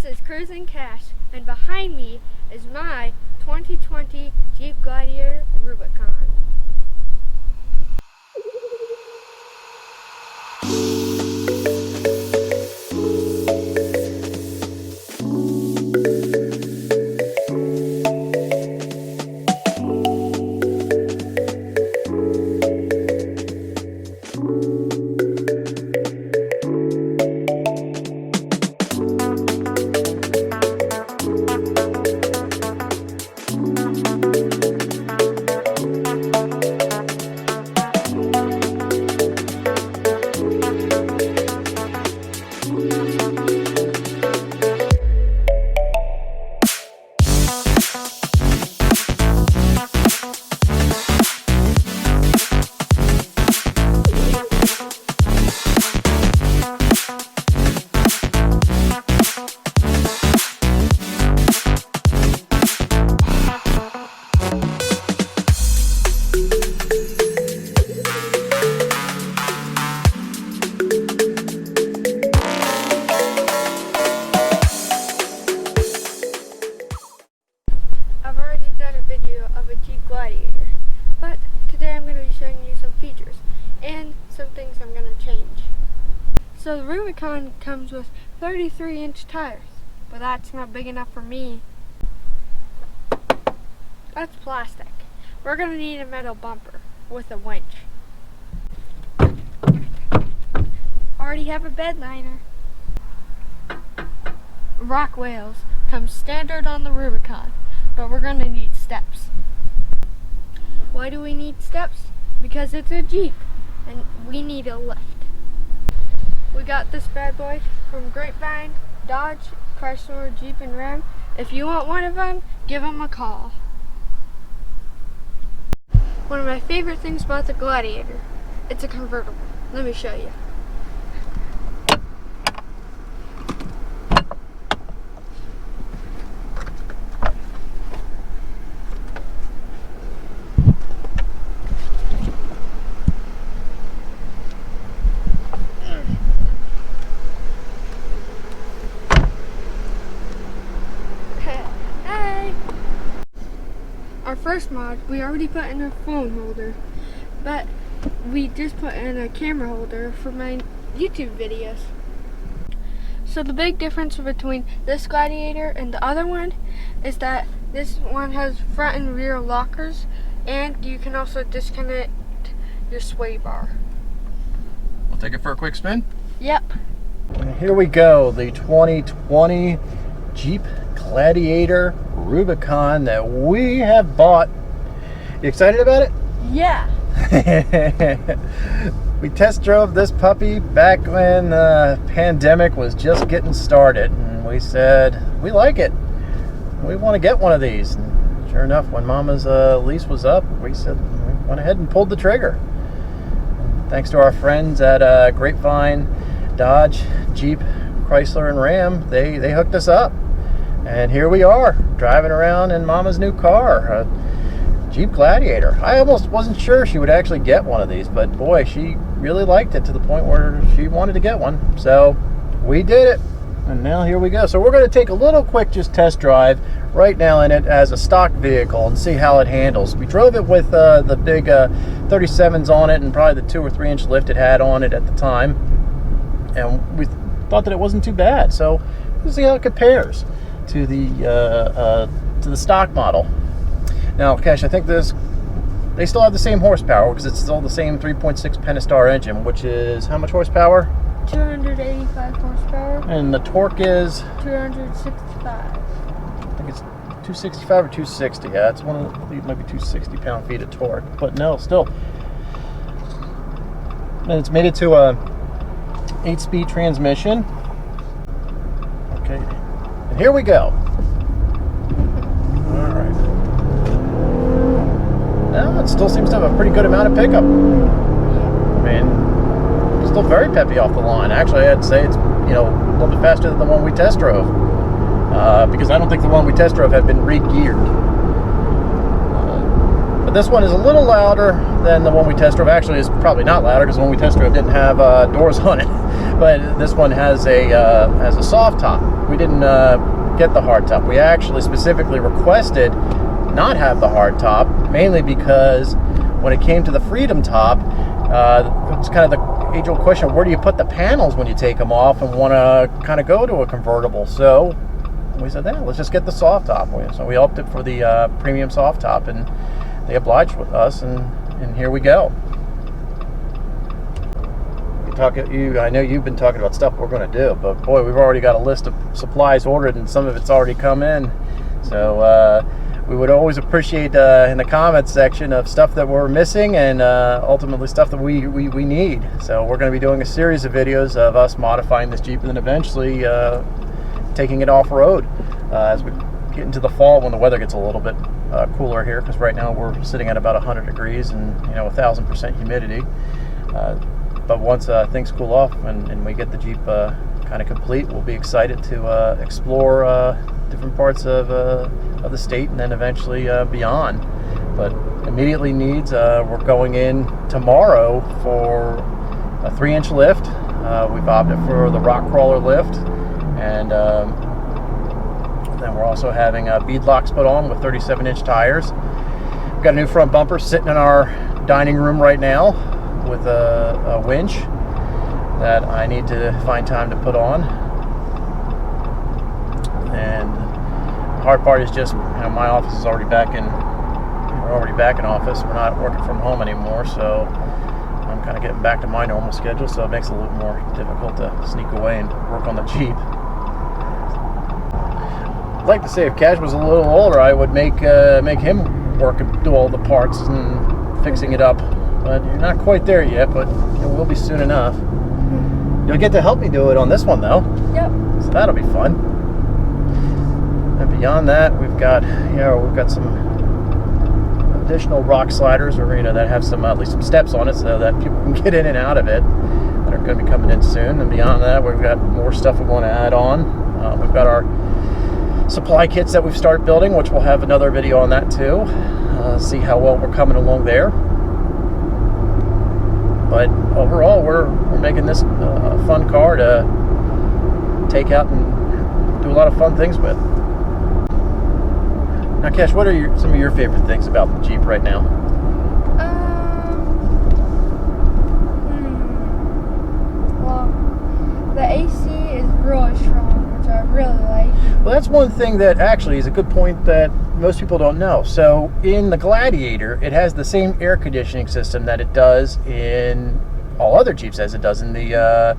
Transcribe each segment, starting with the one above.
This is Cruising Cash, and behind me is my 2020 Jeep Gladiator Rubicon. I've already done a video of a Jeep Gladiator, but today I'm going to be showing you some features and some things I'm going to change. So the Rubicon comes with 33-inch tires, but that's not big enough for me. That's plastic. We're going to need a metal bumper with a winch. Already have a bed liner. Rock wheels come standard on the Rubicon, but we're going to need steps. Why do we need steps? Because it's a Jeep and we need a lift. We got this bad boy from Grapevine, Dodge, Chrysler, Jeep, and Ram. If you want one of them, give them a call. One of my favorite things about the Gladiator, it's a convertible. Let me show you. Our first mod, we already put in a phone holder, but we just put in a camera holder for my YouTube videos. So the big difference between this Gladiator and the other one is that this one has front and rear lockers, and you can also disconnect your sway bar. We'll take it for a quick spin. Yep. And here we go, the 2020 Jeep Gladiator Rubicon that we have bought. You excited about it? Yeah. We test drove this puppy back when the pandemic was just getting started, and we said we like it. We want to get one of these. And sure enough, when Mama's lease was up, we said we went ahead and pulled the trigger. And thanks to our friends at Grapevine, Dodge, Jeep, Chrysler, and Ram, they hooked us up. And here we are, driving around in Mama's new car, a Jeep Gladiator. I almost wasn't sure she would actually get one of these, but boy, she really liked it to the point where she wanted to get one. So we did it, and now here we go. So we're going to take a little quick just test drive right now in it as a stock vehicle and see how it handles. We drove it with the big 37s on it and probably the 2 or 3 inch lift it had on it at the time, and we thought that it wasn't too bad. So we'll see how it compares to the stock model. Now, Cash, I think they still have the same horsepower because it's still the same 3.6 Pentastar engine, which is how much horsepower? 285 horsepower. And the torque is? 265. I think it's 265 or 260. Yeah, it's one of the, it might be 260 pound-feet of torque, but no, still. And it's made it to a 8-speed transmission. Okay. And here we go. Alright. Now it still seems to have a pretty good amount of pickup. I mean, it's still very peppy off the line. Actually, I'd say it's, you know, a little bit faster than the one we test drove. Because I don't think the one we test drove had been re-geared. But this one is a little louder than the one we test drove. Actually, it's probably not louder because the one we test drove didn't have doors on it. But this one has a soft top. we didn't get the hardtop. We actually specifically requested not have the hardtop, mainly because when it came to the Freedom top, it's kind of the age-old question: where do you put the panels when you take them off and want to kind of go to a convertible? So we said, yeah, let's just get the soft top. So we opted for the premium soft top, and they obliged with us, and here we go. I know you've been talking about stuff we're going to do, but boy, we've already got a list of supplies ordered, and some of it's already come in. So we would always appreciate in the comments section of stuff that we're missing, and ultimately stuff that we need. So we're going to be doing a series of videos of us modifying this Jeep, and then eventually taking it off-road as we get into the fall, when the weather gets a little bit cooler here, because right now we're sitting at about 100 degrees and 1,000% humidity. But once things cool off and we get the Jeep kind of complete, we'll be excited to explore different parts of the state, and then eventually beyond. But immediately needs, we're going in tomorrow for a 3-inch lift. We've opted for the rock crawler lift, and then we're also having beadlocks put on with 37-inch tires. We've got a new front bumper sitting in our dining room right now, with a winch that I need to find time to put on. And the hard part is just, my office is already back in. We're already back in office. We're not working from home anymore, so I'm kind of getting back to my normal schedule. So it makes it a little more difficult to sneak away and work on the Jeep. I'd like to say if Cash was a little older, I would make him work and do all the parts and fixing it up. But you're not quite there yet, but it will be soon enough. You'll get to help me do it on this one, though. Yep. So that'll be fun. And beyond that, we've got some additional rock sliders, or that have some at least some steps on it, so that people can get in and out of it. That are going to be coming in soon. And beyond that, we've got more stuff we want to add on. We've got our supply kits that we've started building, which we'll have another video on that too. See how well we're coming along there. But overall, we're making this a fun car to take out and do a lot of fun things with. Now, Cash, what are some of your favorite things about the Jeep right now? Well, the AC is really strong, which I really like. Well, that's one thing that actually is a good point that most people don't know. So in the Gladiator, it has the same air conditioning system that it does in all other Jeeps, as it does in the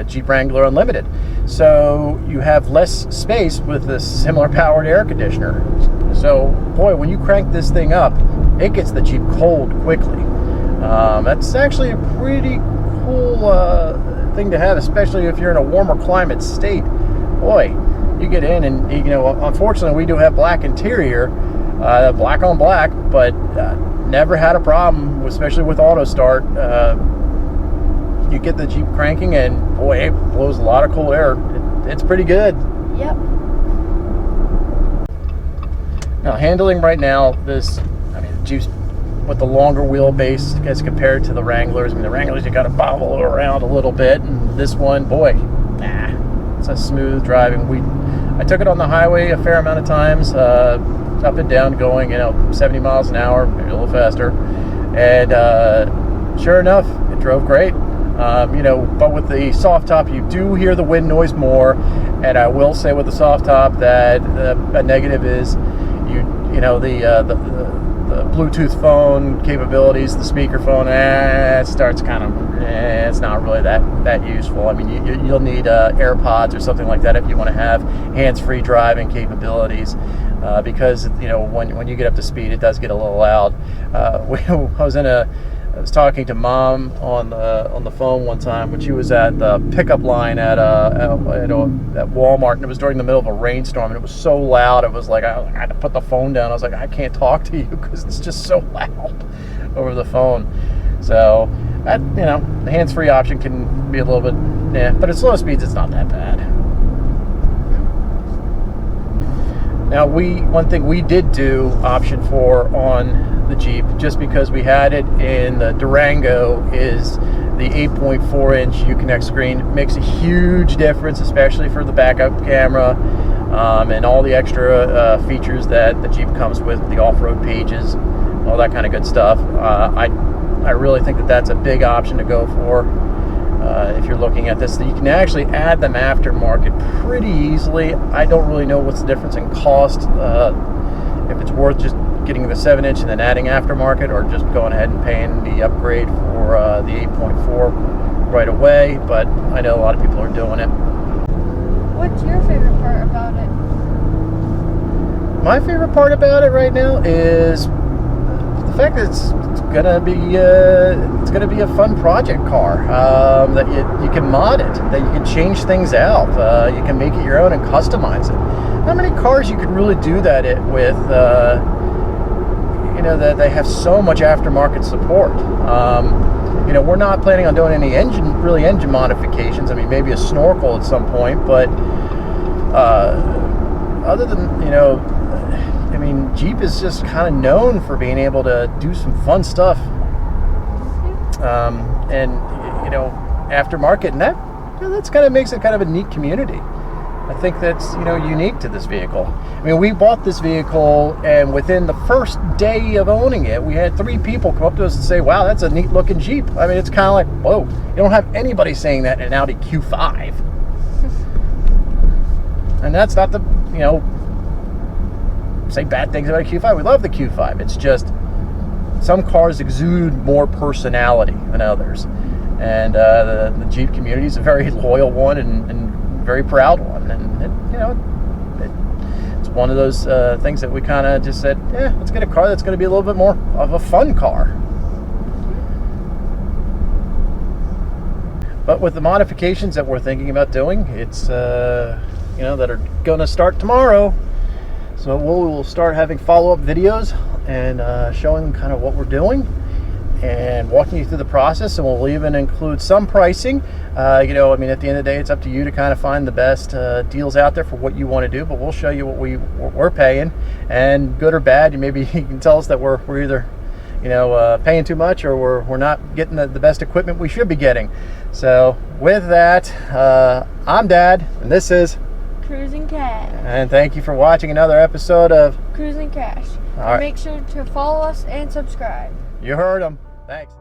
Jeep Wrangler Unlimited. So you have less space with this similar powered air conditioner. So boy, when you crank this thing up, it gets the Jeep cold quickly. That's actually a pretty cool thing to have, especially if you're in a warmer climate state. Boy, you get in and, unfortunately we do have black interior, black on black, but never had a problem, especially with auto start. You get the Jeep cranking and boy, it blows a lot of cool air. It's pretty good. Yep. Now, handling right now, the Jeep's with the longer wheelbase as compared to the Wranglers. The Wranglers, you got to bobble around a little bit, and this one, boy, it's a smooth driving. I took it on the highway a fair amount of times, up and down, going 70 miles an hour, maybe a little faster, and sure enough, it drove great. But with the soft top, you do hear the wind noise more, and I will say with the soft top that a negative is the Bluetooth phone capabilities, the speakerphone, it starts kind of, it's not really that useful. You'll need AirPods or something like that if you want to have hands-free driving capabilities, because when you get up to speed, it does get a little loud. I was talking to Mom on the phone one time when she was at the pickup line at Walmart, and it was during the middle of a rainstorm, and it was so loud. It was like I had to put the phone down. I was like, I can't talk to you because it's just so loud over the phone. So the hands-free option can be a little bit, but at slow speeds, it's not that bad. Now, one thing we did do option for on the Jeep, just because we had it in the Durango, is the 8.4-inch Uconnect screen makes a huge difference, especially for the backup camera and all the extra features that the Jeep comes with, the off-road pages, all that kind of good stuff. I really think that that's a big option to go for if you're looking at this. You can actually add them aftermarket pretty easily. I don't really know what's the difference in cost, if it's worth just getting the 7-inch and then adding aftermarket, or just going ahead and paying the upgrade for the 8.4 right away, but I know a lot of people are doing it. What's your favorite part about it? My favorite part about it right now is the fact that it's gonna be a fun project car, that you can mod it, that you can change things out, you can make it your own and customize it. How many cars you could really do that with? That they have so much aftermarket support. We're not planning on doing any engine modifications. I mean, maybe a snorkel at some point, but other than, Jeep is just kind of known for being able to do some fun stuff. Aftermarket, and that's kind of makes it kind of a neat community. I think that's unique to this vehicle. I mean, we bought this vehicle, and within the first day of owning it, we had 3 people come up to us and say, "Wow, that's a neat looking Jeep." I mean, it's kind of like, whoa, you don't have anybody saying that in an Audi Q5. And that's not to say bad things about a Q5. We love the Q5. It's just some cars exude more personality than others, and the Jeep community is a very loyal one and very proud one, and it's one of those things that we kind of just said, let's get a car that's going to be a little bit more of a fun car. But with the modifications that we're thinking about doing, it's that are going to start tomorrow, so we'll start having follow-up videos and showing kind of what we're doing and walking you through the process, and we'll even include some pricing. At the end of the day, it's up to you to kind of find the best deals out there for what you want to do, but we'll show you what we're paying, and good or bad, maybe you can tell us that we're either paying too much, or we're not getting the best equipment we should be getting. So with that, I'm Dad, and this is Cruising Cash. And thank you for watching another episode of Cruising Cash. All right. Make sure to follow us and subscribe. You heard them. Thanks.